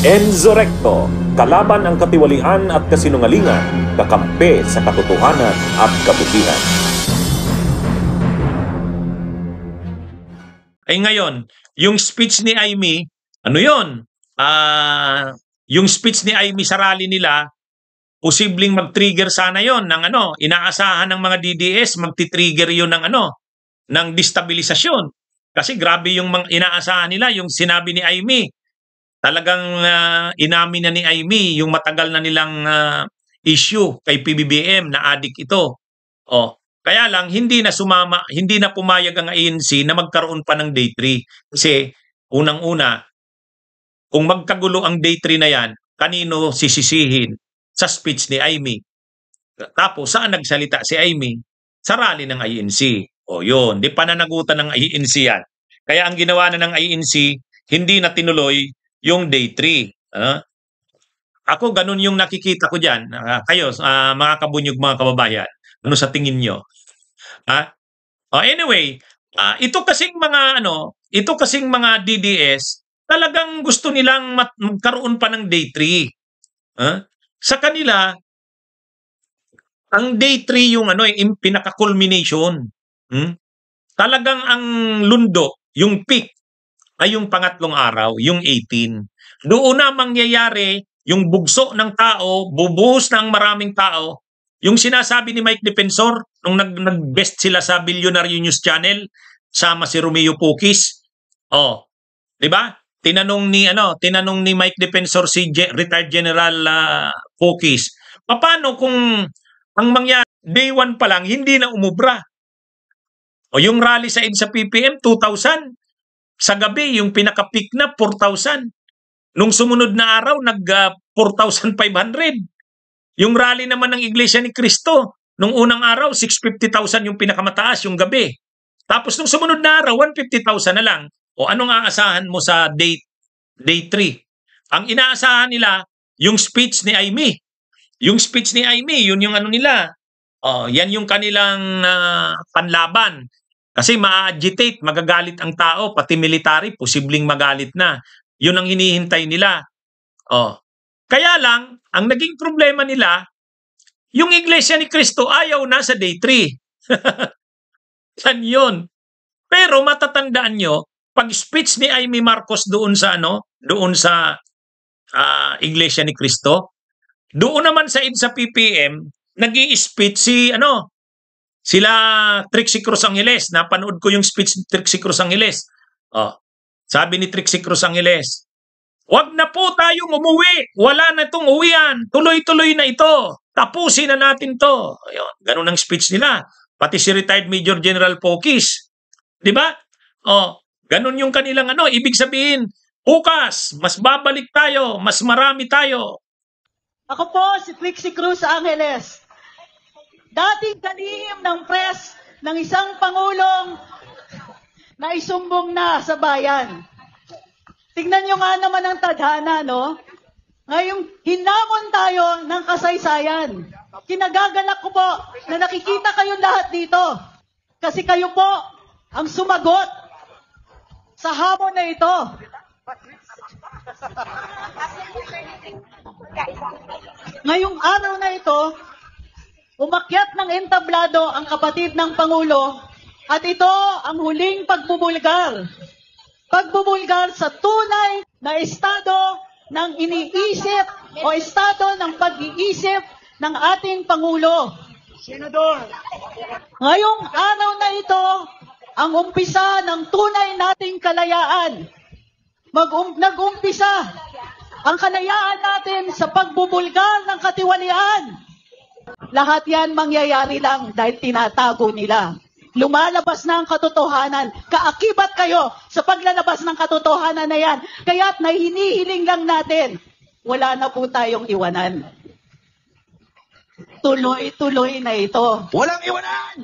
Enzo Recto, kalaban ang katiwalian at kasinungalingan, kakampi sa katotohanan at kabutihan. Ay ngayon, yung speech ni Amy, ano yun? Yung speech ni Amy sa rally nila, posibleng mag-trigger sana yon ng inaasahan ng mga DDS, magti-trigger yun ng ng destabilisasyon. Kasi grabe yung inaasahan nila, yung sinabi ni Amy. Talagang inamin na ni Amy yung matagal na nilang issue kay PBBM na adik ito. Kaya lang hindi na pumayag ang ANC na magkaroon pa ng day 3. Kasi unang-una, kung magkagulo ang day 3 na yan, kanino sisisihin? Sa speech ni Amy. Tapos saan nagsalita si Amy? Sa rally ng ANC. Yun, di pananagutan ng ANC yan. Kaya ang ginawa na ng ANC, hindi na tinuloy yung day 3. Ako, ganun yung nakikita ko dyan. Kayo, mga kabunyog, mga kababayan, ano sa tingin nyo? Anyway, ito kasing mga DDS, talagang gusto nilang magkaroon pa ng day 3. Sa kanila, ang day 3 yung yung pinaka-culmination. Talagang ang lundo, yung peak, ay yung pangatlong araw, yung 18. Doon na mangyayari yung bugso ng tao, bubuhos ng maraming tao. Yung sinasabi ni Mike Defensor, nung nag-best sila sa Billionaire News Channel, sama si Romeo Pukis. Di ba? Tinanong ni Mike Defensor si retired General Pukis, paano kung ang mangyari day 1 pa lang hindi na umubra? Yung rally sa EDSA PPM 2,000. Sa gabi, yung pinaka-peak na 4,000. Nung sumunod na araw, 4,500. Yung rally naman ng Iglesia ni Cristo, nung unang araw, 650,000 yung pinakamataas yung gabi. Tapos nung sumunod na araw, 150,000 na lang. Anong aasahan mo sa day 3? Ang inaasahan nila, yung speech ni Amy. Yung speech ni Amy, yun yung nila. Yan yung kanilang panlaban. Kasi ma-agitate, magagalit ang tao, pati military, posibleng magalit na. Yun ang hinihintay nila. Kaya lang, ang naging problema nila, yung Iglesia ni Cristo ayaw na sa day 3. Yan yun. Pero matatandaan nyo, pag speech ni Amy Marcos doon sa Iglesia ni Cristo, doon naman sa EDSA PPM, nag-i-speech sila Trixie Cruz Angeles. Napanood ko yung speech ni Trixie Cruz Angeles. Sabi ni Trixie Cruz Angeles, wag na po tayong umuwi. Wala na itong uwian. Tuloy-tuloy na ito. Tapusin na natin to. Ganun ang speech nila. Pati si retired Major General Pokis. Di ba? Ganun yung kanilang Ibig sabihin, bukas, mas babalik tayo. Mas marami tayo. Ako po si Trixie Cruz Angeles. Dating kalihim ng press ng isang pangulong na isumbong na sa bayan. Tingnan nyo nga naman ang tadhana, no? Ngayong hinamon tayo ng kasaysayan. Kinagagalak ko po na nakikita kayong lahat dito. Kasi kayo po ang sumagot sa hamon na ito. Ngayong araw na ito, umakyat ng entablado ang kapatid ng Pangulo at ito ang huling pagbubulgar. Pagbubulgar sa tunay na estado ng iniisip o estado ng pag-iisip ng ating Pangulo. Senador! Ngayong araw na ito, ang umpisa ng tunay nating kalayaan. Nag-umpisa ang kalayaan natin sa pagbubulgar ng katiwalian. Lahat yan mangyayari lang dahil tinatago nila. Lumalabas na ang katotohanan. Kaakibat kayo sa paglalabas ng katotohanan na yan. Kaya't hinihiling lang natin, wala na po tayong iwanan. Tuloy-tuloy na ito. Walang iwanan!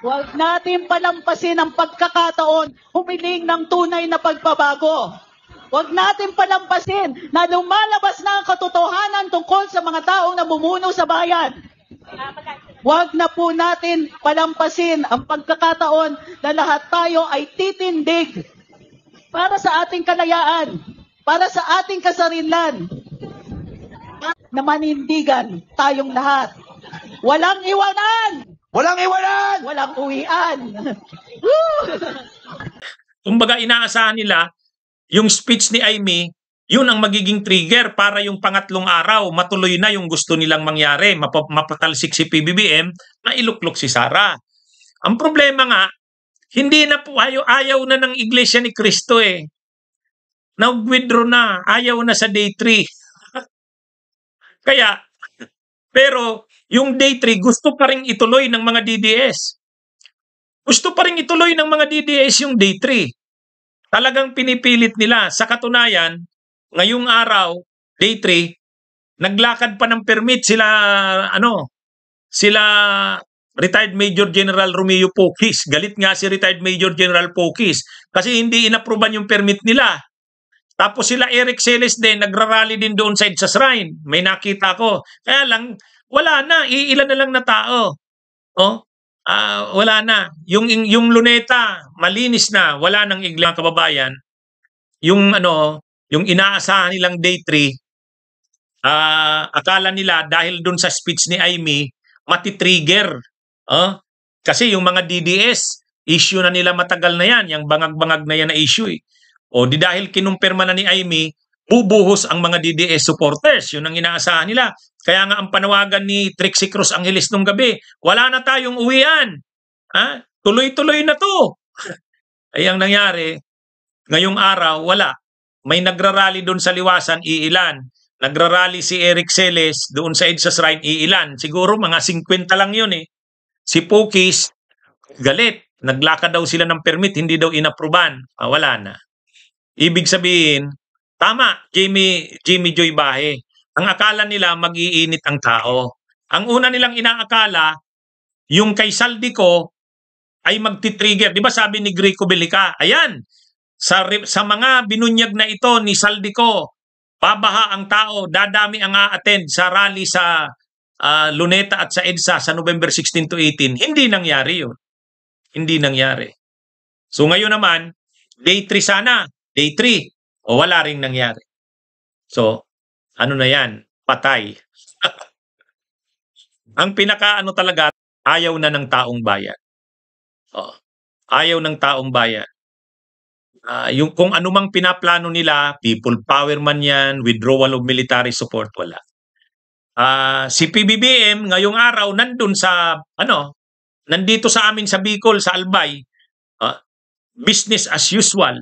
Huwag natin palampasin ang pagkakataon humiling ng tunay na pagbabago. Huwag natin palampasin na lumalabas na ang katotohanan tungkol sa mga taong namumuno sa bayan. Huwag na po natin palampasin ang pagkakataon na lahat tayo ay titindig para sa ating kalayaan. para sa ating kasarinlan na manindigan tayong lahat. Walang iwanan! Walang iwanan! Walang uwian! Kumbaga inaasahan nila, yung speech ni Amy, yun ang magiging trigger para yung pangatlong araw, matuloy na yung gusto nilang mangyari, mapatalsik si PBBM, na iluklok si Sara. Ang problema nga, hindi na po, ayaw na ng Iglesia ni Cristo eh. Nag-withdraw na, ayaw na sa day 3. Kaya, pero yung day 3 gusto pa rin ituloy ng mga DDS. Gusto pa rin ituloy ng mga DDS yung day 3. Talagang pinipilit nila. Sa katunayan, ngayong araw, day 3, naglakad pa ng permit sila retired Major General Romeo Poquis. Galit nga si retired Major General Poquis kasi hindi inapruban yung permit nila. Tapos sila Eric Celes din, nagrarally din doon sa shrine. May nakita ko. Kaya lang, wala na. Iilan na lang na tao. Wala na. Yung luneta, malinis na. Wala nang iglang kababayan. Yung inaasahan nilang day 3, akala nila dahil doon sa speech ni Amy, matitrigger. Kasi yung mga DDS, issue na nila matagal na yan. Yung bangag-bangag na yan na issue eh. O di dahil kinumpirma na ni Amy, bubuhos ang mga DDS supporters. Yun ang inaasahan nila. Kaya nga ang panawagan ni Trixie Cruz Angeles nung gabi, wala na tayong uwian. Tuloy-tuloy na to. Ay ang nangyari, ngayong araw, wala. May nagrarally doon sa Liwasan, iilan. Nagrarally si Eric Celes doon sa EDSA Shrine, iilan. Siguro mga 50 lang yun eh. Si Poquis, galit. Naglakad daw sila ng permit, hindi daw inapruban. Wala na. Ibig sabihin, tama, Jimmy Joy Bahe. Ang akala nila mag-iinit ang tao. Ang una nilang inaakala, yung kay Saldico ay magti-trigger. Di ba sabi ni Greco Belica, ayan, sa mga binunyag na ito ni Saldico, babaha ang tao, dadami ang a-attend sa rally sa Luneta at sa EDSA sa November 16 to 18. Hindi nangyari yun. Hindi nangyari. So ngayon naman, day 3 sana. Day 3, wala ring nangyari. So, ano na yan? Patay. Ang talaga, ayaw na ng taong bayan. Ayaw ng taong bayan. Yung kung anumang pinaplano nila, people power man yan, withdrawal of military support, wala. Si PBBM, ngayong araw, nandun sa, nandito sa amin sa Bicol, sa Albay, business as usual.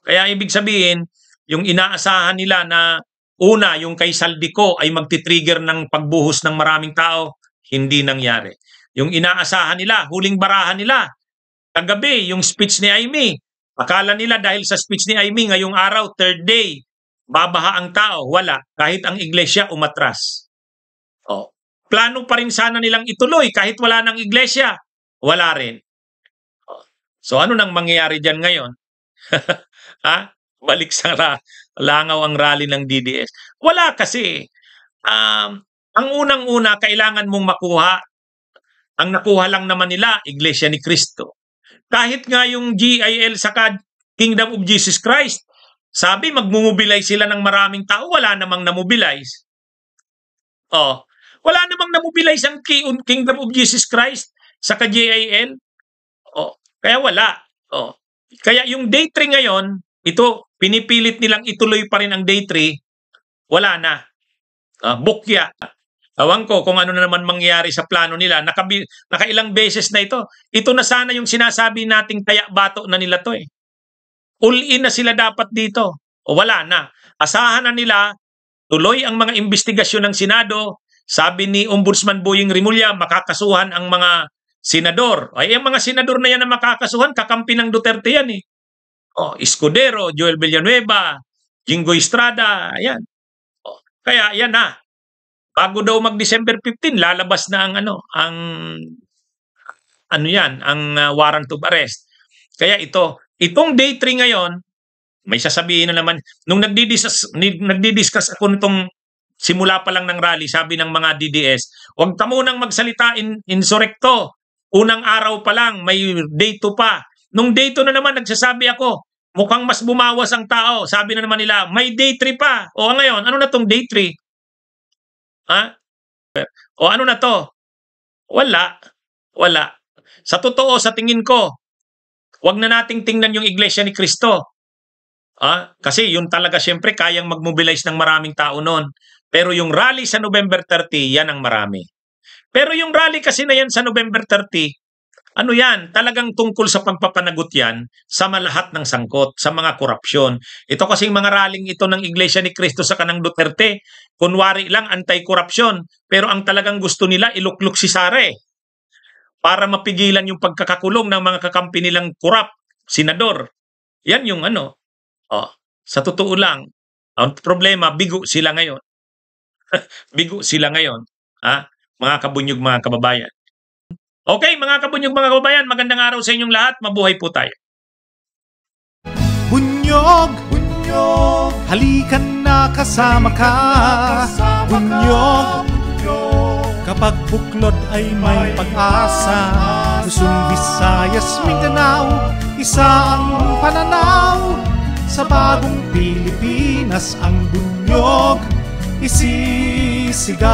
Kaya ibig sabihin, yung inaasahan nila na una, yung kay Saldico ay magti-trigger ng pagbuhos ng maraming tao, hindi nangyari. Yung inaasahan nila, huling barahan nila, kagabi, yung speech ni Amy, akala nila dahil sa speech ni Amy, ngayong araw, third day, babaha ang tao, wala. Kahit ang iglesia umatras. Plano pa rin sana nilang ituloy kahit wala ng iglesia, wala rin. So ano nang mangyayari dyan ngayon? Balik sa langaw ang rally ng DDS. Wala kasi. Ang unang-una, kailangan mong makuha. Ang nakuha lang naman nila, Iglesia ni Cristo. Kahit nga yung GIL saka Kingdom of Jesus Christ, sabi magmumobilize sila ng maraming tao, wala namang namobilize. Wala namang namobilize ang Kingdom of Jesus Christ saka GIL. Kaya wala. Kaya yung day 3 ngayon, ito, pinipilit nilang ituloy pa rin ang day 3, wala na. Bukya. Awan ko kung ano na naman mangyayari sa plano nila. Nakailang beses na ito. Ito na sana yung sinasabi nating kaya-bato na nila to eh. All-in na sila dapat dito. Wala na. Asahan na nila, tuloy ang mga investigasyon ng Senado. Sabi ni Ombudsman Boying Rimulya, makakasuhan ang mga senador. Ay, ang mga senador na yan na makakasuhan, kakampi ng Duterte yan eh. Escudero, Joel Villanueva, Jingoy Estrada, ayan. Kaya yan na. Bago daw mag-December 15, lalabas na ang warrant of arrest. Kaya itong day 3 ngayon, may sasabihin na naman, nung nagdi-discuss ako nitong simula pa lang ng rally, sabi ng mga DDS, huwag ka munang magsalita insurrecto. Unang araw pa lang, may day 2 pa. Nung day 2 na naman, nagsasabi ako, mukhang mas bumawas ang tao. Sabi na naman nila, may day 3 pa. O ngayon, ano na tong day 3? Ha? O ano na to? Wala. Wala. Sa totoo, sa tingin ko, wag na nating tingnan yung Iglesia ni Cristo. Kasi yun talaga siyempre kayang mag-mobilize ng maraming tao noon. Pero yung rally sa November 30, yan ang marami. Pero yung rally kasi na yan sa November 30, ano yan? Talagang tungkol sa pagpapanagot yan sa malahat ng sangkot, sa mga korupsyon. Ito kasing mga rallying ito ng Iglesia ni Cristo sa kanang Duterte, kunwari lang anti-korupsyon, pero ang talagang gusto nila ilukluk si Sara para mapigilan yung pagkakakulong ng mga kakampi nilang korap, senador. Yan yung ano. Sa totoo lang, ang problema, bigo sila ngayon. Bigo sila ngayon. Mga kabunyog, mga kababayan. Okay, mga kabunyog, mga kababayan, magandang araw sa inyong lahat. Mabuhay po tayo. Bunyog, bunyog, halikan na kasama ka. Bunyog, kapag buklod ay may pag-asa. Luzon, Visayas, Mindanao, isa ang pananaw. Sa bagong Pilipinas ang bunyog isisigaw.